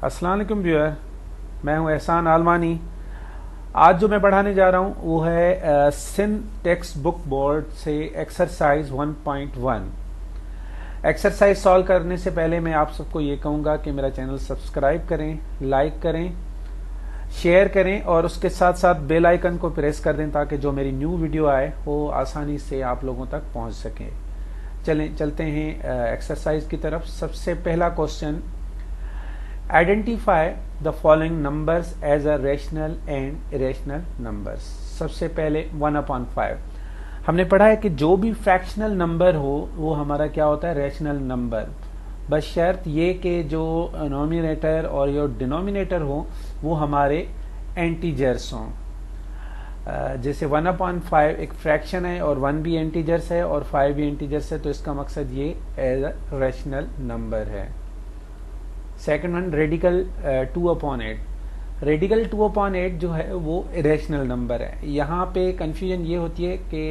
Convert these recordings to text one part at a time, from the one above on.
अस्सलाम वालेकुम व्यूअर, मैं हूं एहसान आलमानी। आज जो मैं पढ़ाने जा रहा हूं वो है सिंध टेक्स्ट बुक बोर्ड से एक्सरसाइज 1.1। एक्सरसाइज सॉल्व करने से पहले मैं आप सबको ये कहूँगा कि मेरा चैनल सब्सक्राइब करें, लाइक करें, शेयर करें और उसके साथ साथ बेल आइकन को प्रेस कर दें ताकि जो मेरी न्यू वीडियो आए वो आसानी से आप लोगों तक पहुँच सके। चलते हैं एक्सरसाइज की तरफ। सबसे पहला question, identify the following numbers as a rational and irrational numbers. सबसे पहले 1/5 हमने पढ़ा है कि जो भी फ्रैक्शनल नंबर हो वो हमारा क्या होता है, रेशनल नंबर, बशर्त ये कि जो नोमिनेटर और जो डिनोमिनेटर हो वो हमारे एंटीजर्स हों। जैसे 1/5 एक फ्रैक्शन है और 1 भी एंटीजर्स है और 5 भी एंटीजर्स है, तो इसका मकसद ये एज अ रेशनल नंबर है। Second one, radical 2/8। रेडिकल 2/8 जो है वो इरेशनल नंबर है। यहाँ पे कंफ्यूजन ये होती है कि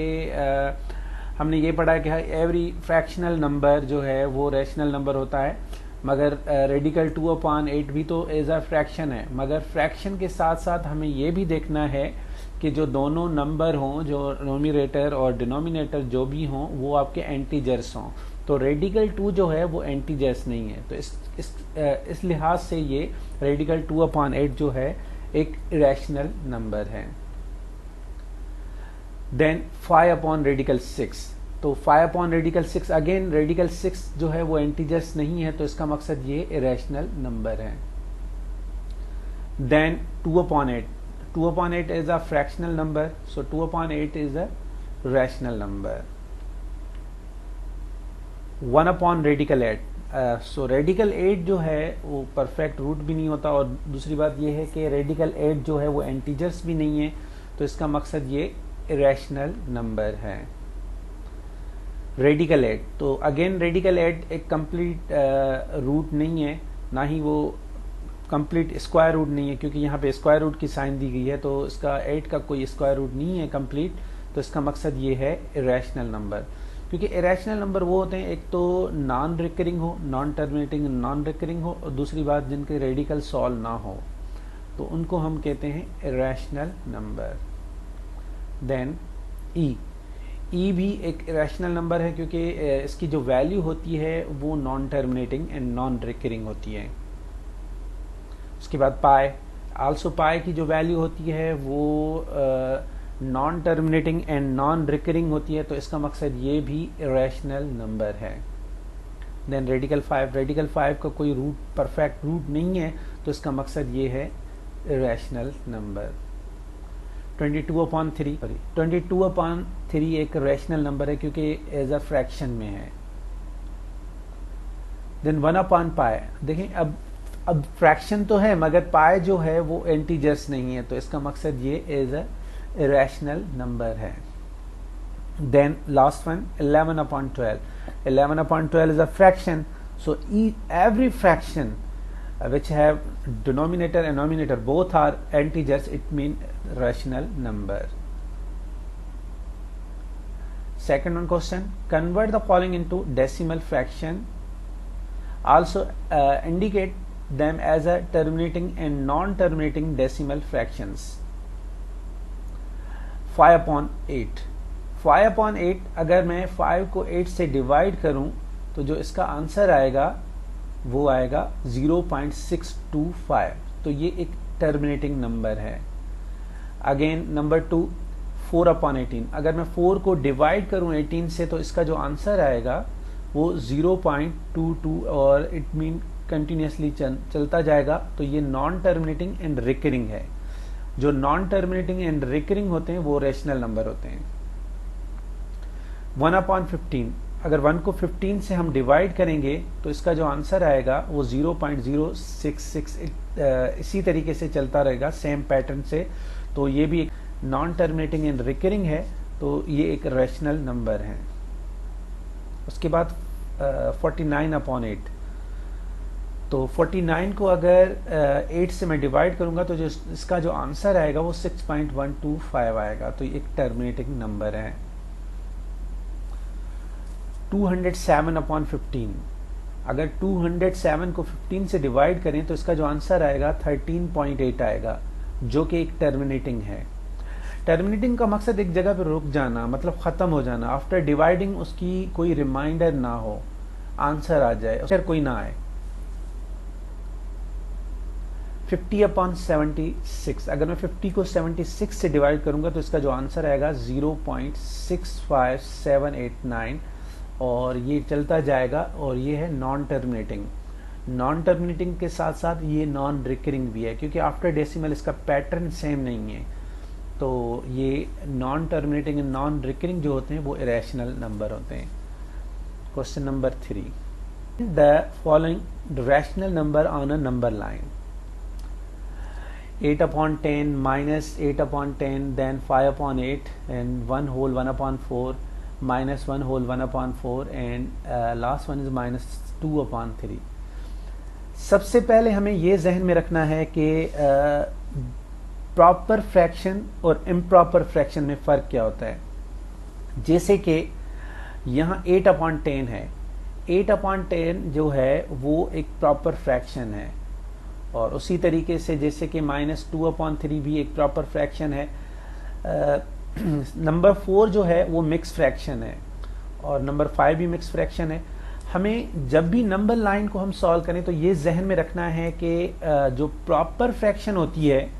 हमने ये पढ़ा है कि एवरी फ्रैक्शनल नंबर जो है वो रेशनल नंबर होता है, मगर रेडिकल 2/8 भी तो एज अ फ्रैक्शन है। मगर फ्रैक्शन के साथ साथ हमें ये भी देखना है कि जो दोनों नंबर हों, जो नोमिनेटर और डिनोमिनेटर जो भी हों, वो आपके एंटीजर्स हों। तो रेडिकल 2 जो है वो एंटीजर्स नहीं है, तो इस लिहाज से ये रेडिकल 2/8 जो है एक इरेशनल नंबर है। देन 5/रेडिकल 6। तो 5/रेडिकल 6, अगेन रेडिकल 6 जो है वो एंटीजर्स नहीं है, तो इसका मकसद ये इरेशनल नंबर है। Then 2/8। 2/8 is a fractional number, so 2/8 is a rational number. 1/radical 8। So radical 8 जो है वो परफेक्ट रूट भी नहीं होता, और दूसरी बात ये है कि रेडिकल 8 जो है वो एंटीजर्स भी नहीं है, तो इसका मकसद ये इरेशनल नंबर है। रेडिकल 8, तो अगेन रेडिकल 8 एक कंप्लीट रूट नहीं है, ना ही वो कंप्लीट स्क्वायर रूट नहीं है, क्योंकि यहाँ पे स्क्वायर रूट की साइन दी गई है, तो इसका 8 का कोई स्क्वायर रूट नहीं है कंप्लीट, तो इसका मकसद ये है इरेशनल नंबर। क्योंकि इरेशनल नंबर वो होते हैं, एक तो नॉन रिकरिंग हो, नॉन टर्मिनेटिंग नॉन रिकरिंग हो, और दूसरी बात जिनके रेडिकल सॉल्व ना हो, तो उनको हम कहते हैं इरेशनल नंबर। देन ई भी एक इरेशनल नंबर है, क्योंकि इसकी जो वैल्यू होती है वो non terminating and non recurring होती है। उसके बाद पाई, आल्सो पाई की जो वैल्यू होती है वो non terminating and non recurring होती है, तो इसका मकसद ये भी इरेशनल नंबर है। देन रेडिकल 5, रेडिकल 5 का कोई रूट, परफेक्ट रूट नहीं है, तो इसका मकसद ये है इरेशनल नंबर। 22/3, 22/3 एक रेशनल नंबर है क्योंकि एज अ फ्रैक्शन में है। देन 1/पाई, देखें अब फ्रैक्शन तो है मगर पाई जो है वो एंटीजर्स नहीं है, तो इसका मकसद ये एज अ इरेशनल नंबर है। Then last one, 11/12। 11/12 is a fraction, so every fraction which have denominator and numerator both are integers, it means rational number. Second one question, convert the following into decimal fraction, also indicate them as a terminating and non-terminating decimal fractions. 5/8। 5/8 अगर मैं 5 को 8 से divide करूं तो जो इसका answer आएगा वो आएगा 0.625, तो ये एक टर्मिनेटिंग नंबर है। अगेन नंबर 2, 4/18, अगर मैं 4 को डिवाइड करूं 18 से तो इसका जो आंसर आएगा वो 0.22, और इट मीन कंटिन्यूसली चलता जाएगा, तो ये नॉन टर्मिनेटिंग एंड रिकरिंग है। जो नॉन टर्मिनेटिंग एंड रिकरिंग होते हैं वो रेशनल नंबर होते हैं। 1/15, अगर 1 को 15 से हम डिवाइड करेंगे तो इसका जो आंसर आएगा वो 0.066, इसी तरीके से चलता रहेगा सेम पैटर्न से, तो ये भी एक नॉन टर्मिनेटिंग एंड रिकरिंग है, तो ये एक रेशनल नंबर है। उसके बाद 49/8, तो 49 को अगर 8 से मैं डिवाइड करूंगा तो जो इसका जो आंसर आएगा वो 6.125 आएगा, तो ये एक टर्मिनेटिंग नंबर है। 207/15, अगर 207 को 15 से डिवाइड करें तो इसका जो आंसर आएगा 13.8 आएगा, जो कि एक टर्मिनेटिंग है। टर्मिनेटिंग का मकसद एक जगह पर रुक जाना, मतलब ख़त्म हो जाना। आफ्टर डिवाइडिंग उसकी कोई रिमाइंडर ना हो, आंसर आ जाए, फिर कोई ना आए। 50/76, अगर मैं 50 को 76 से डिवाइड करूंगा तो इसका जो आंसर आएगा 0.65789, और ये चलता जाएगा। और ये है नॉन टर्मिनेटिंग। नॉन टर्मिनेटिंग के साथ साथ ये नॉन रिकरिंग भी है, क्योंकि आफ्टर डेसिमल इसका पैटर्न सेम नहीं है। तो ये non terminating and non recurring जो होते हैं वो इरेशनल नंबर होते हैं। Question number 3, the following rational number on a number line. 8/10 minus 8/10, then 5/8 and 1 whole 1/4 minus 1 whole 1/4 and last one is -2/3। सबसे पहले हमें ये जहन में रखना है कि प्रॉपर फ्रैक्शन और इम्प्रॉपर फ्रैक्शन में फ़र्क क्या होता है। जैसे कि यहाँ 8/10 है, 8/10 जो है वो एक प्रॉपर फ्रैक्शन है, और उसी तरीके से जैसे कि -2/3 भी एक प्रॉपर फ्रैक्शन है। नंबर 4 जो है वो मिक्स फ्रैक्शन है, और नंबर 5 भी मिक्स फ्रैक्शन है। हमें जब भी नंबर लाइन को हम सॉल्व करें तो ये जहन में रखना है कि जो प्रॉपर फ्रैक्शन होती है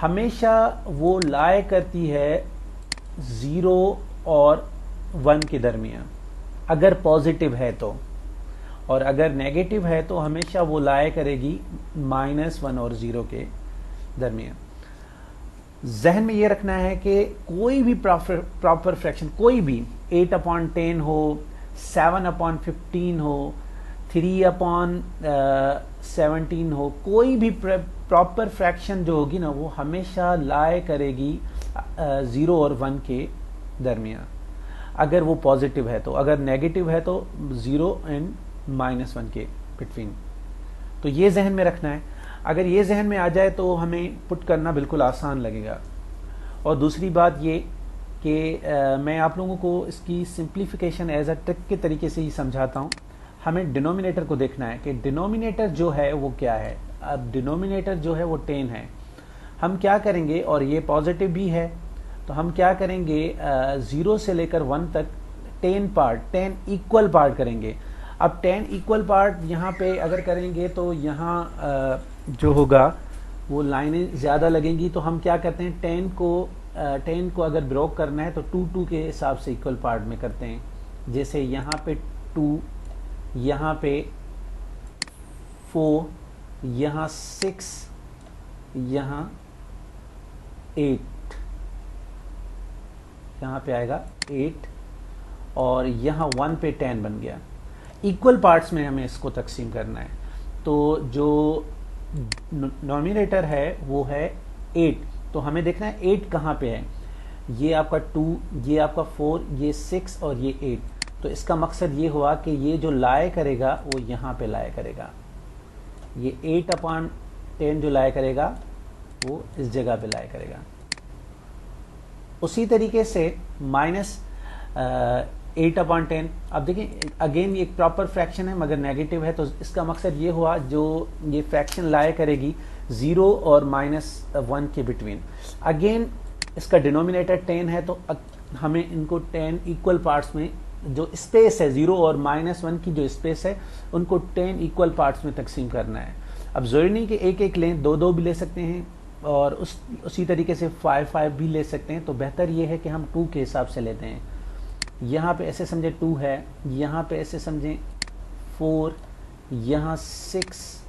हमेशा वो लाए करती है 0 और 1 के दरमियान, अगर पॉजिटिव है तो, और अगर नेगेटिव है तो हमेशा वो लाया करेगी -1 और 0 के दरमियान। जहन में ये रखना है कि कोई भी प्रॉपर फ्रैक्शन, कोई भी 8/10 हो, 7/15 हो, 3/17 हो, कोई भी प्रॉपर फ्रैक्शन जो होगी ना वो हमेशा लाया करेगी 0 और 1 के दरमियान, अगर वो पॉजिटिव है तो। अगर नेगेटिव है तो 0 एंड -1 के बिटवीन। तो ये जहन में रखना है। अगर ये जहन में आ जाए तो हमें पुट करना बिल्कुल आसान लगेगा। और दूसरी बात ये कि मैं आप लोगों को इसकी सिंप्लीफिकेशन एज अ ट्रिक के तरीके से ही समझाता हूँ। हमें डिनोमिनेटर को देखना है कि डिनोमिनेटर जो है वो क्या है। अब डिनोमिनेटर जो है वो 10 है। हम क्या करेंगे, और ये पॉजिटिव भी है, तो हम क्या करेंगे 0 से लेकर 1 तक 10 इक्वल पार्ट करेंगे। अब 10 इक्वल पार्ट यहाँ पे अगर करेंगे तो यहाँ जो होगा वो लाइनें ज़्यादा लगेंगी। तो हम क्या करते हैं 10 को अगर ब्रोक करना है तो 2 के हिसाब से इक्वल पार्ट में करते हैं। जैसे यहाँ पे 2, यहाँ पे 4, यहाँ 6, यहाँ 8, यहाँ पे आएगा 8, और यहाँ 1 पे 10 बन गया। इक्वल पार्ट्स में हमें इसको तकसीम करना है। तो जो नॉमिनेटर है वो है 8, तो हमें देखना है 8 कहाँ पे है। ये आपका 2, ये आपका 4, ये 6 और ये 8। तो इसका मकसद ये हुआ कि ये जो लाया करेगा वो यहाँ पे लाया करेगा। ये 8/10 जो लाया करेगा वो इस जगह पे लाया करेगा। उसी तरीके से -8/10। अब देखिए अगेन ये एक प्रॉपर फ्रैक्शन है मगर नेगेटिव है, तो इसका मकसद ये हुआ जो ये फ्रैक्शन लाया करेगी 0 और -1 के बिटवीन। अगेन इसका डिनोमिनेटर 10 है, तो हमें इनको 10 इक्वल पार्ट्स में, जो स्पेस है 0 और -1 की जो स्पेस है उनको 10 इक्वल पार्ट्स में तकसीम करना है। अब जरूरी नहीं कि एक लें, 2 भी ले सकते हैं, और उसी तरीके से 5 भी ले सकते हैं। तो बेहतर ये है कि हम 2 के हिसाब से लेते हैं। यहाँ पे ऐसे समझे 2 है, यहाँ पे ऐसे समझें 4, यहाँ 6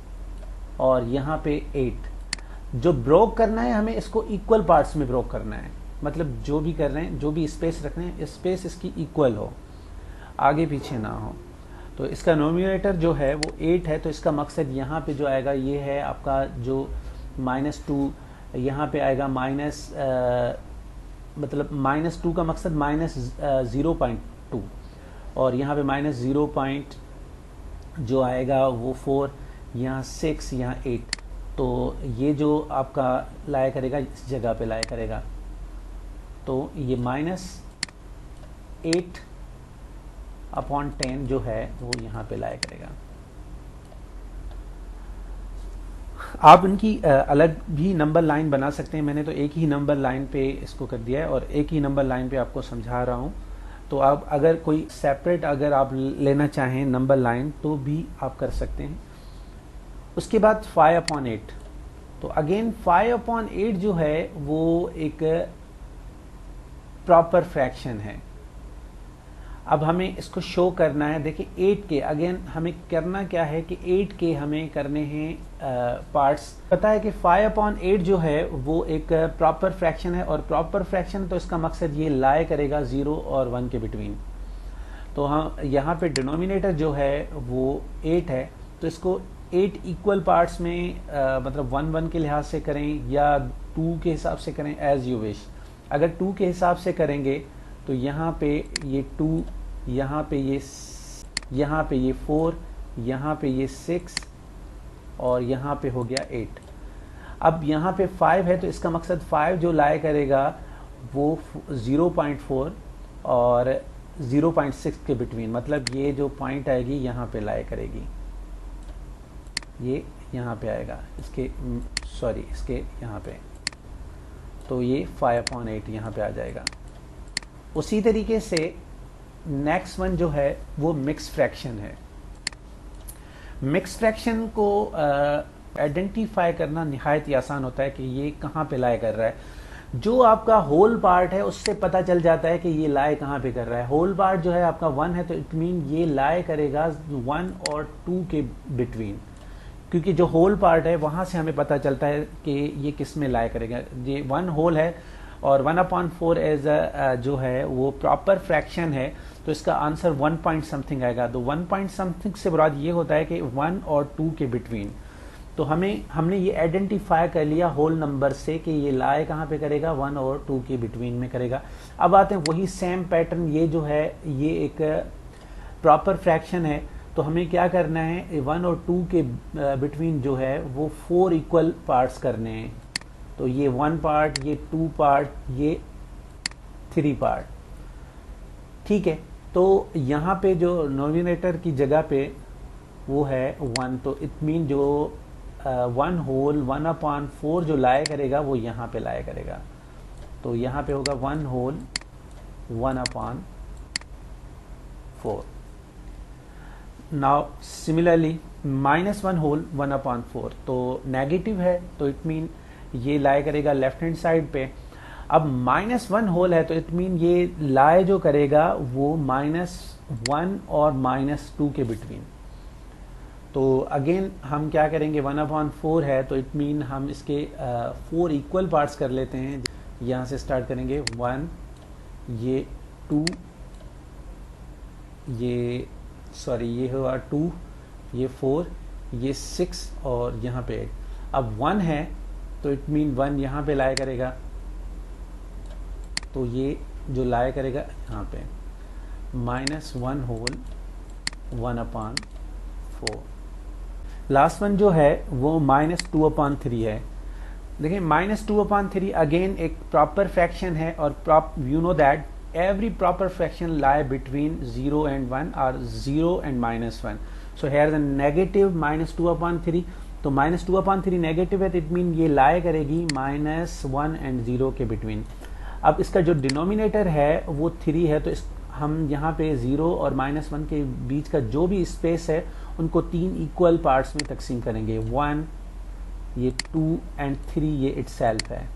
और यहाँ पे 8। जो ब्रोक करना है हमें इसको इक्वल पार्ट्स में ब्रोक करना है, मतलब जो भी कर रहे हैं, जो भी स्पेस रख रहे हैं, स्पेस इसकी इक्वल हो, आगे पीछे ना हो। तो इसका नोमिनेटर जो है वो 8 है, तो इसका मकसद यहाँ पे जो आएगा ये है आपका जो -2, यहाँ पे आएगा मतलब -2 का मकसद -0.2, और यहाँ पे -0. जो आएगा वो 4, यहाँ 6, यहाँ 8। तो ये जो आपका लाया करेगा इस जगह पे लाया करेगा। तो ये -8 अपॉन 10 जो है वो यहाँ पे लाया करेगा। आप इनकी अलग भी नंबर लाइन बना सकते हैं, मैंने तो एक ही नंबर लाइन पे इसको कर दिया है और एक ही नंबर लाइन पे आपको समझा रहा हूँ। तो आप अगर कोई सेपरेट अगर आप लेना चाहें नंबर लाइन तो भी आप कर सकते हैं। उसके बाद 5/8, तो अगेन 5/8 जो है वो एक प्रॉपर फ्रैक्शन है। अब हमें इसको शो करना है। देखिए 8 के अगेन हमें करना क्या है कि 8 के हमें करने हैं पार्ट्स। पता है कि 5/8 जो है वो एक प्रॉपर फ्रैक्शन है और प्रॉपर फ्रैक्शन तो इसका मकसद ये लाई करेगा 0 और 1 के बिटवीन। तो हम यहाँ पे डिनोमिनेटर जो है वो 8 है, तो इसको 8 इक्वल पार्ट्स में मतलब 1 के लिहाज से करें या 2 के हिसाब से करें, एज यू विश। अगर 2 के हिसाब से करेंगे तो यहाँ पे ये 2, यहाँ पे ये 4, यहाँ पे ये 6 और यहाँ पे हो गया 8। अब यहाँ पे 5 है तो इसका मकसद 5 जो लाए करेगा वो 0.4 और 0.6 के बिटवीन, मतलब ये जो पॉइंट आएगी यहाँ पे लाए करेगी, ये यहाँ पे आएगा इसके यहाँ पे, तो ये 5/8 यहाँ पे आ जाएगा। उसी तरीके से नेक्स्ट वन जो है वो मिक्स फ्रैक्शन है। मिक्स फ्रैक्शन को आइडेंटिफाई करना निहायत ही आसान होता है कि ये कहाँ पे लाए कर रहा है। जो आपका होल पार्ट है उससे पता चल जाता है कि ये लाए कहाँ पे कर रहा है। होल पार्ट जो है आपका 1 है तो इट मीन ये लाए करेगा 1 और 2 के बिटवीन, क्योंकि जो होल पार्ट है वहां से हमें पता चलता है कि ये किस में लाए करेगा। ये 1 होल है और 1/4 एज जो है वो प्रॉपर फ्रैक्शन है, तो इसका आंसर 1 पॉइंट समथिंग आएगा। तो 1 पॉइंट समथिंग से मुराद ये होता है कि 1 और 2 के बिटवीन। तो हमने ये आइडेंटिफाई कर लिया होल नंबर से कि ये लाए कहाँ पे करेगा, 1 और 2 के बिटवीन में करेगा। अब आते हैं वही सेम पैटर्न, ये जो है ये एक प्रॉपर फ्रैक्शन है, तो हमें क्या करना है 1 और 2 के बिटवीन जो है वो 4 इक्वल पार्ट्स करने हैं। तो ये 1 पार्ट, ये 2 पार्ट, ये 3 पार्ट, ठीक है। तो यहाँ पे जो नोमिनेटर की जगह पे वो है 1, तो इट मीन जो 1 होल 1/4 जो लाया करेगा वो यहाँ पे लाया करेगा। तो यहाँ पे होगा 1 होल 1/4। नाउ सिमिलरली -1 होल 1/4, तो नेगेटिव है तो इट मीन ये लाए करेगा लेफ्ट हैंड साइड पे। अब -1 होल है तो इट मीन ये लाए जो करेगा वो -1 और -2 के बिटवीन। तो अगेन हम क्या करेंगे, 1/4 है तो इट मीन हम इसके 4 इक्वल पार्ट्स कर लेते हैं। यहाँ से स्टार्ट करेंगे 1, ये 2, ये हुआ 2, ये 4, ये 6 और यहाँ पे 8। अब 1 है तो इट मीन 1 यहाँ पे लाया करेगा, तो ये जो लाया करेगा यहाँ पे -1 होल 1/4। लास्ट वन जो है वो -2/3 है। देखिए -2/3 अगेन एक प्रॉपर फ्रैक्शन है और you know that every proper fraction lie between 0 and 1 or 0 and -1. So here the negative -2/3, तो -2/3 नेगेटिव है तो इट मीन ये लाए करेगी -1 and 0 के बिटवीन। अब इसका जो डिनोमिनेटर है वो 3 है, तो हम यहाँ पे 0 और -1 के बीच का जो भी स्पेस है उनको 3 इक्वल पार्ट्स में तकसीम करेंगे। 1, ये 2 and 3 ये इटसेल्फ है,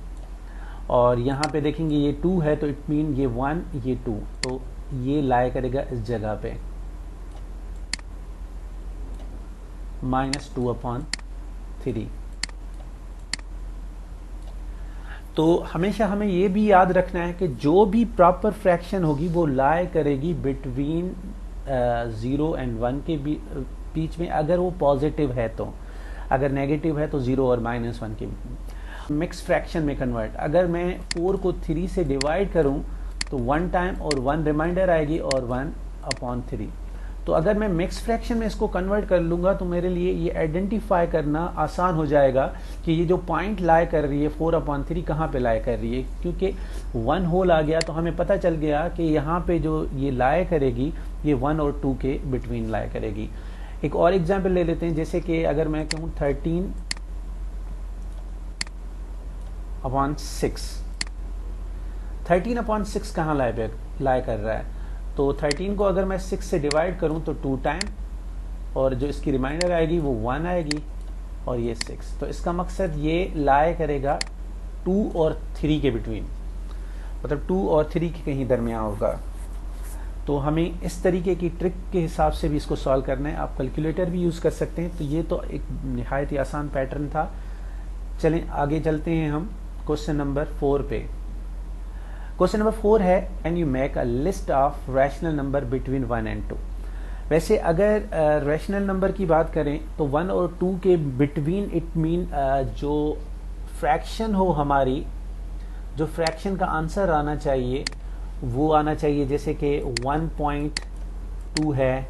और यहाँ पे देखेंगे ये 2 है तो इट मीन ये 1 ये 2, तो ये लाया करेगा इस जगह पे -2/3। तो हमेशा हमें ये भी याद रखना है कि जो भी प्रॉपर फ्रैक्शन होगी वो लाया करेगी बिटवीन 0 and 1 के बीच में, अगर वो पॉजिटिव है तो। अगर नेगेटिव है तो 0 और -1 के मिक्स फ्रैक्शन में कन्वर्ट। अगर मैं 4 को 3 से डिवाइड करूं तो 1 टाइम और 1 रिमाइंडर आएगी और 1/3। तो अगर मैं मिक्स फ्रैक्शन में इसको कन्वर्ट कर लूँगा तो मेरे लिए ये आइडेंटिफाई करना आसान हो जाएगा कि ये जो पॉइंट लाई कर रही है 4/3 कहाँ पे लाई कर रही है, क्योंकि 1 होल आ गया तो हमें पता चल गया कि यहाँ पे जो ये लाई करेगी ये 1 और 2 के बिटवीन लाई करेगी। एक और एग्जाम्पल ले लेते हैं, जैसे कि अगर मैं कहूँ 13/6 कहाँ लाई कर रहा है, तो 13 को अगर मैं 6 से डिवाइड करूं तो 2 टाइम, और जो इसकी रिमाइंडर आएगी वो 1 आएगी और ये 6। तो इसका मकसद ये लाई करेगा 2 और 3 के बिटवीन, मतलब 2 और 3 के कहीं दरमियान होगा। तो हमें इस तरीके की ट्रिक के हिसाब से भी इसको सॉल्व करना है। आप कैलकुलेटर भी यूज़ कर सकते हैं। तो ये तो एक निहायत ही आसान पैटर्न था। चलें आगे चलते हैं हम क्वेश्चन नंबर 4 पे। क्वेश्चन नंबर 4 है, can you make a list of rational number between 1 and 2। वैसे अगर रैशनल नंबर की बात करें तो 1 और 2 के बिटवीन इट मीन जो फ्रैक्शन हो हमारी, जो फ्रैक्शन का आंसर आना चाहिए वो आना चाहिए, जैसे कि 1.2 है,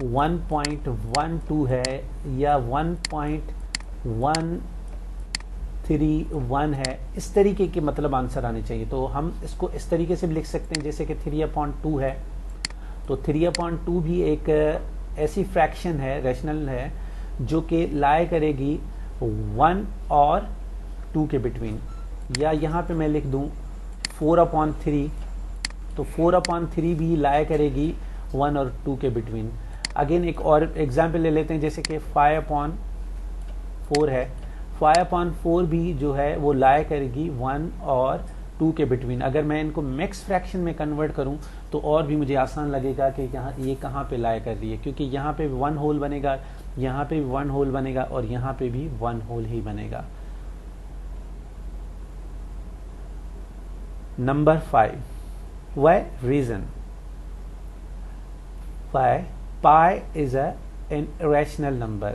1.12 है या 1.131 है, इस तरीके के मतलब आंसर आने चाहिए। तो हम इसको इस तरीके से भी लिख सकते हैं, जैसे कि 3/2 है, तो 3/2 भी एक ऐसी फ्रैक्शन है, रैशनल है, जो कि लाई करेगी 1 और 2 के बिटवीन। या यहाँ पे मैं लिख दूँ 4/3, तो 4/3 भी लाई करेगी 1 और 2 के बिटवीन। अगेन एक और एग्जाम्पल ले लेते हैं, जैसे कि 5/4 है, 5/4 भी जो है वो लाई करेगी 1 और 2 के बिटवीन। अगर मैं इनको मिक्स फ्रैक्शन में कन्वर्ट करूं तो और भी मुझे आसान लगेगा कि यहाँ ये कहाँ पे लाई कर रही है, क्योंकि यहाँ पे 1 होल बनेगा, यहाँ पे भी 1 होल बनेगा और यहाँ पे भी 1 होल ही बनेगा। Number 5, why reason why pi is an irrational number।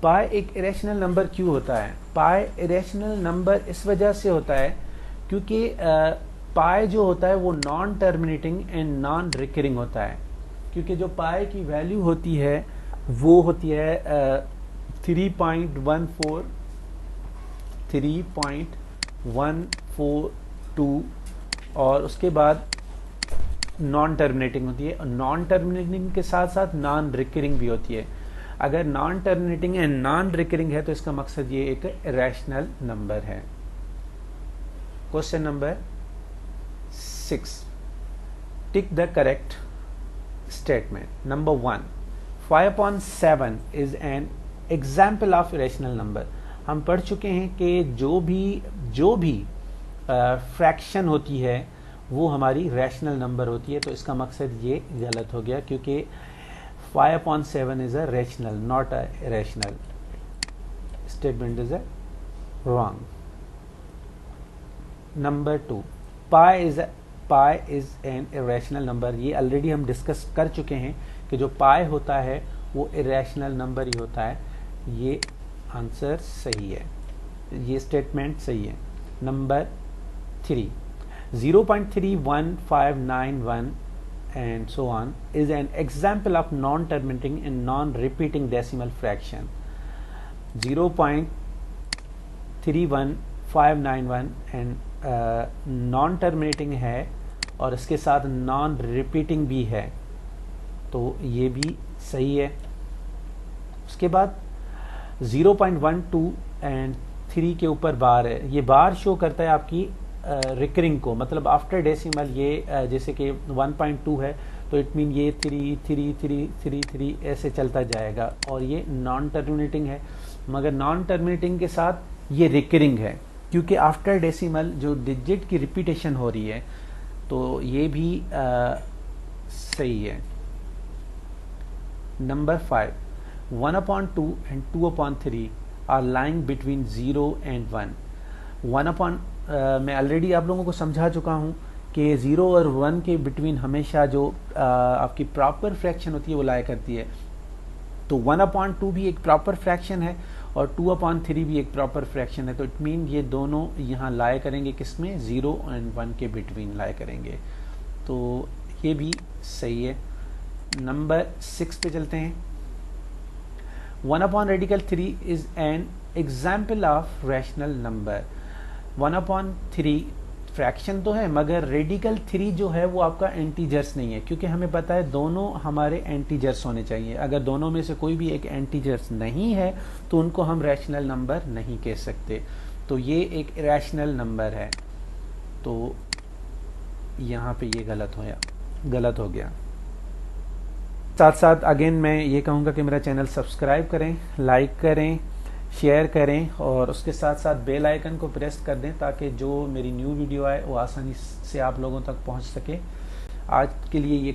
पाई एक इरेशनल नंबर क्यों होता है? पाई इरेशनल नंबर इस वजह से होता है क्योंकि पाई जो होता है वो non terminating and non recurring होता है। क्योंकि जो पाई की वैल्यू होती है वो होती है 3.14 3.142 और उसके बाद नॉन टर्मिनेटिंग होती है। नॉन टर्मिनेटिंग के साथ साथ नॉन रिकरिंग भी होती है। अगर non terminating and non recurring है तो इसका मकसद ये एक रैशनल नंबर है। Question number 6, tick the correct statement. Number 1, 5/7 is an example of rational number. हम पढ़ चुके हैं कि जो भी फ्रैक्शन होती है वो हमारी रैशनल नंबर होती है। तो इसका मकसद ये गलत हो गया, क्योंकि 5/7 is a rational, not a irrational. Statement is a wrong. Number 2, pi is an irrational number। ये ऑलरेडी हम डिस्कस कर चुके हैं कि जो पाई होता है वो इरेशनल नंबर ही होता है। ये आंसर सही है, ये स्टेटमेंट सही है। Number 3, 0.31591 and so on is an example of non-terminating and non-repeating decimal fraction। 0.31591 and non-terminating है और इसके साथ non-repeating भी है, तो ये भी सही है। उसके बाद 0.12 एंड 3 के ऊपर बार है। ये बार शो करता है आपकी रिकरिंग को, मतलब आफ्टर डेसिमल ये जैसे कि 1.2 है तो इट मीन ये 3 3 3 3 3 ऐसे चलता जाएगा और ये नॉन टर्मिनेटिंग है। मगर नॉन टर्मिनेटिंग के साथ ये रिकरिंग है, क्योंकि आफ्टर डेसिमल जो डिजिट की रिपीटेशन हो रही है, तो ये भी सही है। Number 5, 1/2 and 2/3 are lying between 0 and 1। मैं ऑलरेडी आप लोगों को समझा चुका हूँ कि 0 और 1 के बिटवीन हमेशा जो आपकी प्रॉपर फ्रैक्शन होती है वो लाया करती है। तो 1/2 भी एक प्रॉपर फ्रैक्शन है और 2/3 भी एक प्रॉपर फ्रैक्शन है। तो इट मीन ये दोनों यहाँ लाया करेंगे किसमें? 0 एंड 1 के बिटवीन लाया करेंगे। तो ये भी सही है। नंबर 6 पे चलते हैं। 1 upon radical 3 is an example of rational number. 1 upon 3 fraction तो है, मगर रेडिकल 3 जो है वो आपका एंटीजर्स नहीं है, क्योंकि हमें पता है दोनों हमारे एंटीजर्स होने चाहिए। अगर दोनों में से कोई भी एक एंटीजर्स नहीं है तो उनको हम रैशनल नंबर नहीं कह सकते। तो ये एक रैशनल नंबर है, तो यहाँ पे ये गलत हो गया। साथ साथ अगेन मैं ये कहूँगा कि मेरा चैनल सब्सक्राइब करें, लाइक करें, शेयर करें और उसके साथ साथ बेल आइकन को प्रेस कर दें ताकि जो मेरी न्यू वीडियो आए वो आसानी से आप लोगों तक पहुंच सके। आज के लिए ये